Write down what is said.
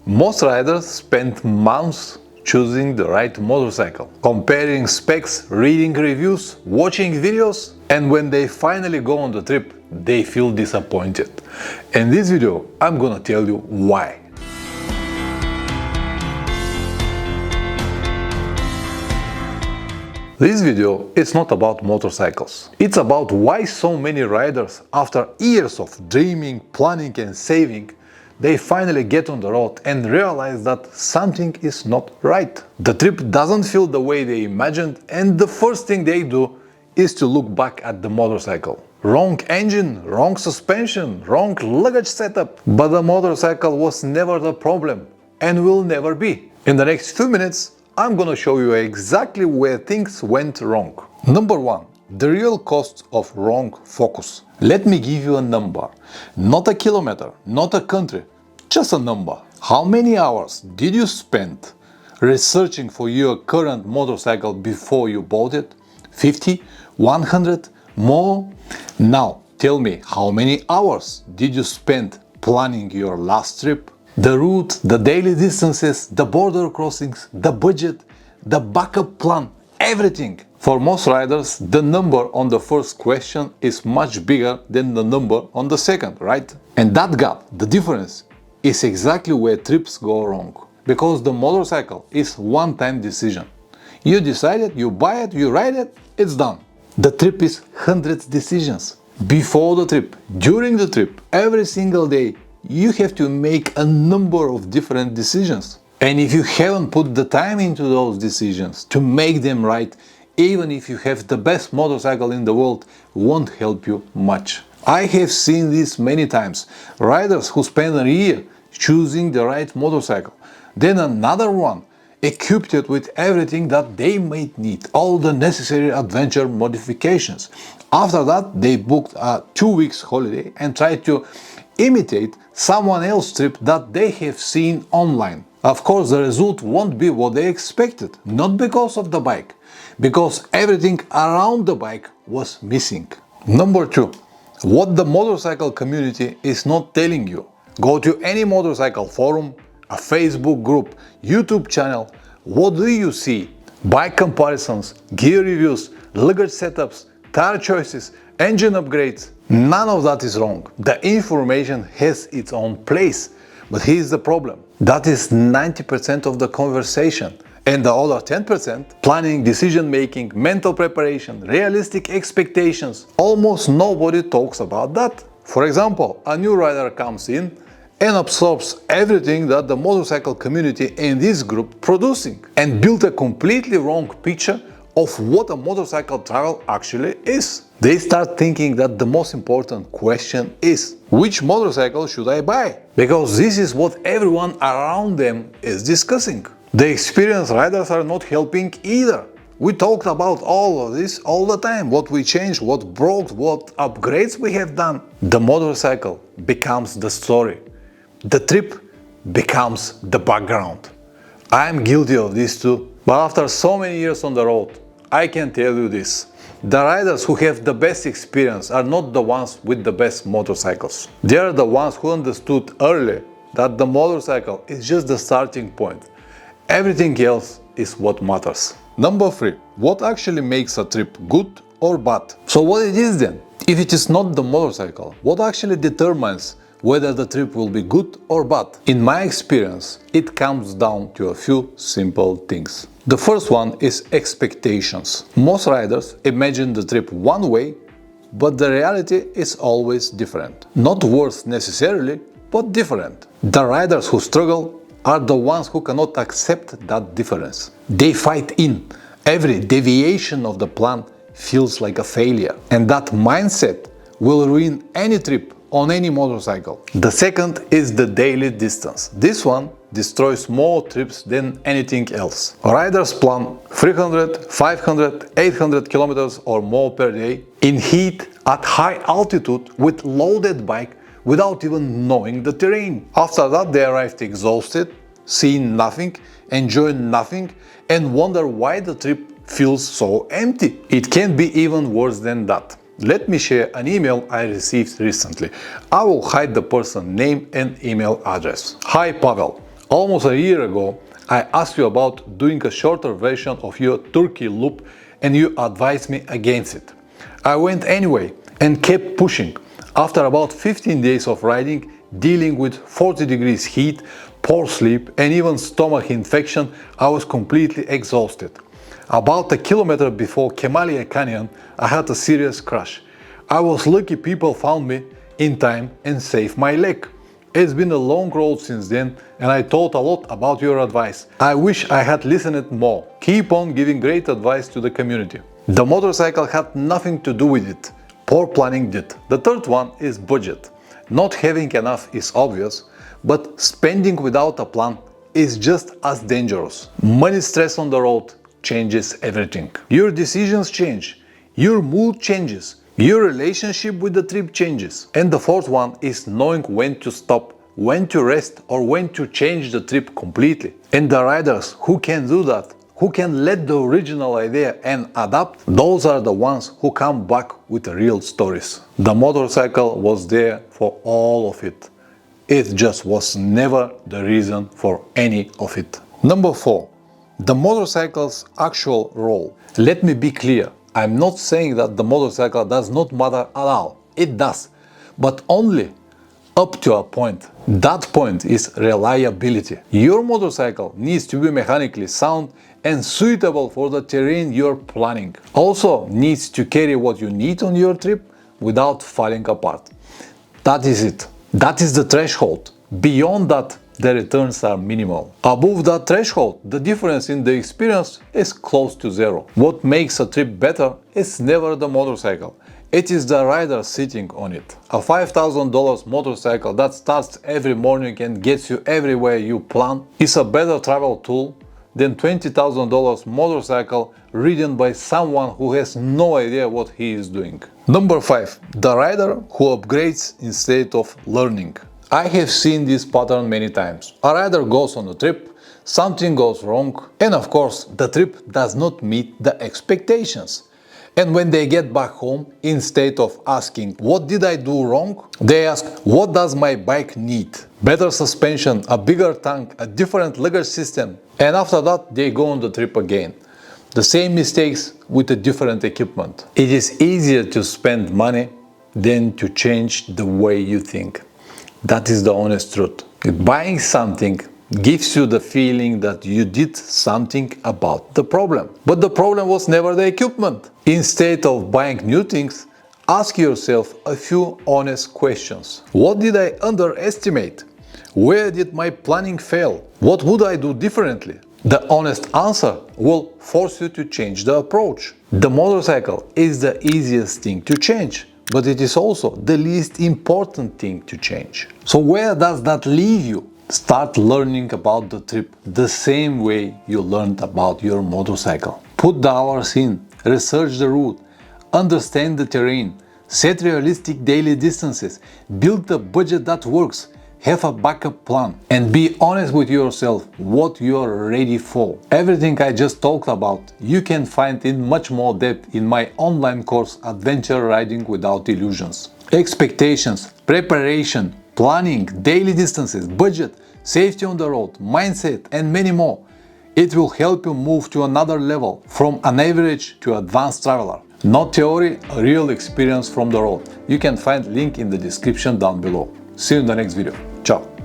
Most riders spend months choosing the right motorcycle, comparing specs, reading reviews, watching videos, and when they finally go on the trip, they feel disappointed. In this video, I'm gonna tell you why. This video is not about motorcycles. It's about why so many riders, after years of dreaming, planning and saving, they finally get on the road and realize that something is not right. The trip doesn't feel the way they imagined, and the first thing they do is to look back at the motorcycle. Wrong engine, wrong suspension, wrong luggage setup. But the motorcycle was never the problem and will never be. In the next few minutes, I'm gonna show you exactly where things went wrong. Number 1. The real cost of wrong focus. Let me give you a number. Not a kilometer, not a country, just a number. How many hours did you spend researching for your current motorcycle before you bought it? 50? 100? More? Now, tell me, how many hours did you spend planning your last trip? The route, the daily distances, the border crossings, the budget, the backup plan, everything. For most riders, the number on the first question is much bigger than the number on the second, right? And that gap, the difference, is exactly where trips go wrong. Because the motorcycle is one-time decision. You decided, you buy it, you ride it, it's done. The trip is hundreds decisions. Before the trip, during the trip, every single day, you have to make a number of different decisions. And if you haven't put the time into those decisions to make them right, even if you have the best motorcycle in the world, won't help you much. I have seen this many times. Riders who spend a year choosing the right motorcycle, then another one equipped it with everything that they might need, all the necessary adventure modifications. After that, they booked a 2 weeks holiday and tried to imitate someone else's trip that they have seen online. Of course, the result won't be what they expected, not because of the bike, because everything around the bike was missing. Number 2. What the motorcycle community is not telling you. Go to any motorcycle forum, a Facebook group, YouTube channel. What do you see? Bike comparisons, gear reviews, luggage setups, tire choices, engine upgrades. None of that is wrong. The information has its own place. But here's the problem. That is 90% of the conversation. And the other 10%, planning, decision making, mental preparation, realistic expectations. Almost nobody talks about that. For example, a new rider comes in and absorbs everything that the motorcycle community in this group producing and build a completely wrong picture of what a motorcycle travel actually is. They start thinking that the most important question is, which motorcycle should I buy? Because this is what everyone around them is discussing. The experienced riders are not helping either. We talked about all of this all the time, what we changed, what broke, what upgrades we have done. The motorcycle becomes the story. The trip becomes the background. I'm guilty of this too. But after so many years on the road, I can tell you this. The riders who have the best experience are not the ones with the best motorcycles. They are the ones who understood early that the motorcycle is just the starting point. Everything else is what matters. Number 3. What actually makes a trip good or bad? So what it is then? If it is not the motorcycle, what actually determines whether the trip will be good or bad? In my experience, it comes down to a few simple things. The first one is expectations. Most riders imagine the trip one way, but the reality is always different. Not worse necessarily, but different. The riders who struggle are the ones who cannot accept that difference. They fight in. Every deviation of the plan feels like a failure. And that mindset will ruin any trip on any motorcycle. The second is the daily distance. This one destroys more trips than anything else. Riders plan 300, 500, 800 kilometers or more per day in heat at high altitude with loaded bike without even knowing the terrain. After that, they arrived exhausted, seeing nothing, enjoying nothing, and wonder why the trip feels so empty. It can be even worse than that. Let me share an email I received recently. I will hide the person's name and email address. Hi Pavel, Almost a year ago, I asked you about doing a shorter version of your Turkey loop and you advised me against it. I went anyway and kept pushing. After about 15 days of riding, dealing with 40 degrees heat, poor sleep and even stomach infection, I was completely exhausted. About a kilometer before Kemalia Canyon, I had a serious crash. I was lucky people found me in time and saved my leg. It's been a long road since then and I thought a lot about your advice. I wish I had listened more. Keep on giving great advice to the community. The motorcycle had nothing to do with it. Poor planning did. The third one is budget. Not having enough is obvious, but spending without a plan is just as dangerous. Money stress on the road changes everything. Your decisions change, your mood changes, your relationship with the trip changes. And the fourth one is knowing when to stop, when to rest or when to change the trip completely. And the riders who can do that, who can let the original idea and adapt, those are the ones who come back with real stories. The motorcycle was there for all of it. It just was never the reason for any of it. Number 4. The motorcycle's actual role. Let me be clear. I'm not saying that the motorcycle does not matter at all. It does. But only up to a point. That point is reliability. Your motorcycle needs to be mechanically sound and suitable for the terrain you're planning. Also needs to carry what you need on your trip without falling apart. That is it. That is the threshold. Beyond that, the returns are minimal. Above that threshold, the difference in the experience is close to zero. What makes a trip better is never the motorcycle. It is the rider sitting on it. A $5,000 motorcycle that starts every morning and gets you everywhere you plan is a better travel tool than $20,000 motorcycle ridden by someone who has no idea what he is doing. Number 5. The rider who upgrades instead of learning. I have seen this pattern many times. A rider goes on a trip, something goes wrong, and of course the trip does not meet the expectations. And when they get back home, instead of asking, what did I do wrong? They ask, what does my bike need? Better suspension, a bigger tank, a different luggage system. And after that, they go on the trip again. The same mistakes with a different equipment. It is easier to spend money than to change the way you think. That is the honest truth. Buying something gives you the feeling that you did something about the problem. But the problem was never the equipment. Instead of buying new things, ask yourself a few honest questions. What did I underestimate? Where did my planning fail? What would I do differently? The honest answer will force you to change the approach. The motorcycle is the easiest thing to change, but it is also the least important thing to change. So where does that leave you? Start learning about the trip the same way you learned about your motorcycle. Put the hours in, research the route, understand the terrain, set realistic daily distances, build a budget that works, have a backup plan, and be honest with yourself what you are ready for. Everything I just talked about you can find in much more depth in my online course Adventure Riding Without Illusions. Expectations, preparation, planning, daily distances, budget, safety on the road, mindset, and many more. It will help you move to another level, from an average to advanced traveler. Not theory, a real experience from the road. You can find link in the description down below. See you in the next video. Ciao!